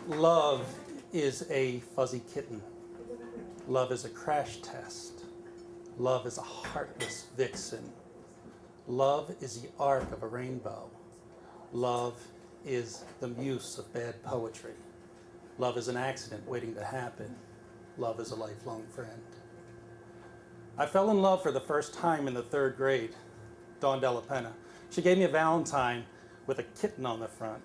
Love is a fuzzy kitten. Love is a crash test. Love is a heartless vixen. Love is the arc of a rainbow. Love is the muse of bad poetry. Love is an accident waiting to happen. Love is a lifelong friend. I fell in love for the first time in the 3rd grade. Dawn Della Penna. She gave me a Valentine with a kitten on the front.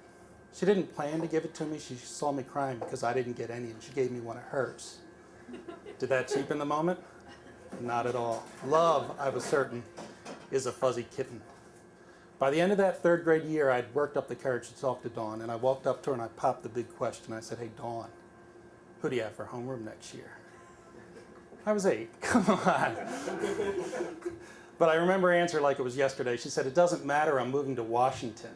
She didn't plan to give it to me. She saw me crying because I didn't get any, and she gave me one of hers. Did that cheapen the moment? Not at all. Love, I was certain, is a fuzzy kitten. By the end of that 3rd grade year, I'd worked up the courage to talk to Dawn, and I walked up to her and I popped the big question. I said, "Hey, Dawn, who do you have for homeroom next year?" I was 8. Come on. But I remember her answer like it was yesterday. She said, "It doesn't matter. I'm moving to Washington."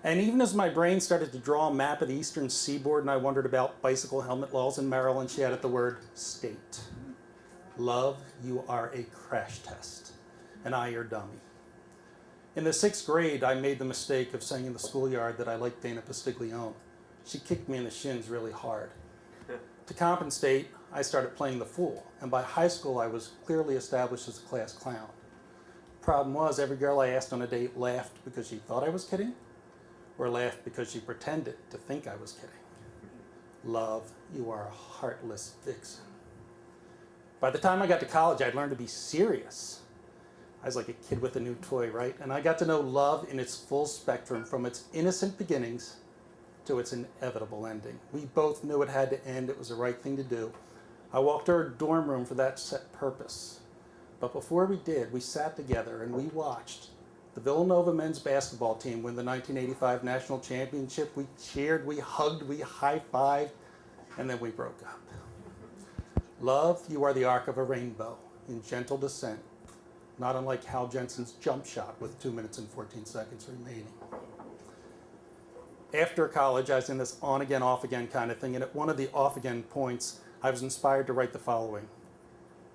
And even as my brain started to draw a map of the eastern seaboard and I wondered about bicycle helmet laws in Maryland, she added the word state. Love, you are a crash test, and I your dummy. In the 6th grade, I made the mistake of saying in the schoolyard that I liked Dana Pastiglione. She kicked me in the shins really hard. To compensate, I started playing the fool, and by high school, I was clearly established as a class clown. Problem was, every girl I asked on a date laughed because she thought I was kidding, or laughed because she pretended to think I was kidding. Love, you are a heartless vixen. By the time I got to college, I'd learned to be serious. I was like a kid with a new toy, right? And I got to know love in its full spectrum, from its innocent beginnings to its inevitable ending. We both knew it had to end. It was the right thing to do. I walked to her dorm room for that set purpose. But before we did, we sat together and we watched the Villanova men's basketball team win the 1985 national championship. We cheered, we hugged, we high-fived, and then we broke up. Love, you are the arc of a rainbow in gentle descent, not unlike Hal Jensen's jump shot with 2 minutes and 14 seconds remaining. After college, I was in this on-again, off-again kind of thing, and at one of the off-again points, I was inspired to write the following.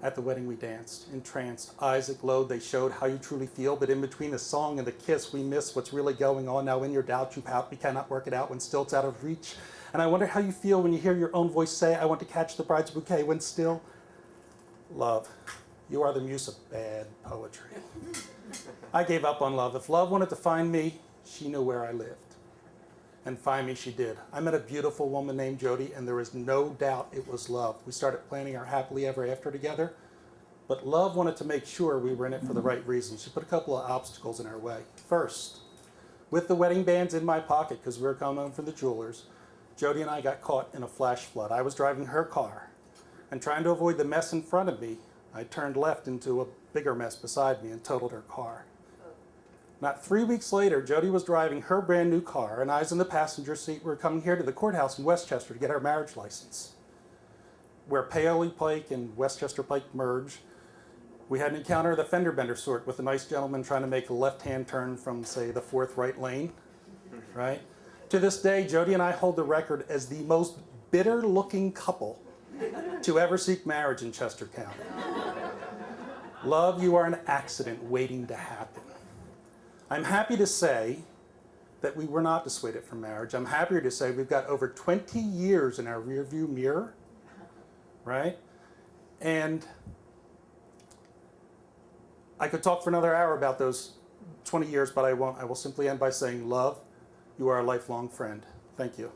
At the wedding we danced, entranced, eyes aglow, they showed how you truly feel, but in between the song and the kiss, we miss what's really going on. Now in your doubt, you pout, we cannot work it out when still it's out of reach. And I wonder how you feel when you hear your own voice say, I want to catch the bride's bouquet, when still, love, you are the muse of bad poetry. I gave up on love. If love wanted to find me, she knew where I lived. And find me she did. I met a beautiful woman named Jody, and there is no doubt it was love. We started planning our happily ever after together, but love wanted to make sure we were in it for the right reasons. She put a couple of obstacles in our way. First, with the wedding bands in my pocket, because we were coming home from the jewelers, Jody and I got caught in a flash flood. I was driving her car, and trying to avoid the mess in front of me, I turned left into a bigger mess beside me and totaled her car. Not 3 weeks later, Jody was driving her brand new car, and I was in the passenger seat. We were coming here to the courthouse in Westchester to get our marriage license, where Paoli Pike and Westchester Pike merge. We had an encounter of the fender bender sort with a nice gentleman trying to make a left-hand turn from, say, the 4th right lane, right? To this day, Jody and I hold the record as the most bitter-looking couple to ever seek marriage in Chester County. Love, you are an accident waiting to happen. I'm happy to say that we were not dissuaded from marriage. I'm happier to say we've got over 20 years in our rearview mirror, right? And I could talk for another hour about those 20 years, but I won't. I will simply end by saying, love, you are a lifelong friend. Thank you.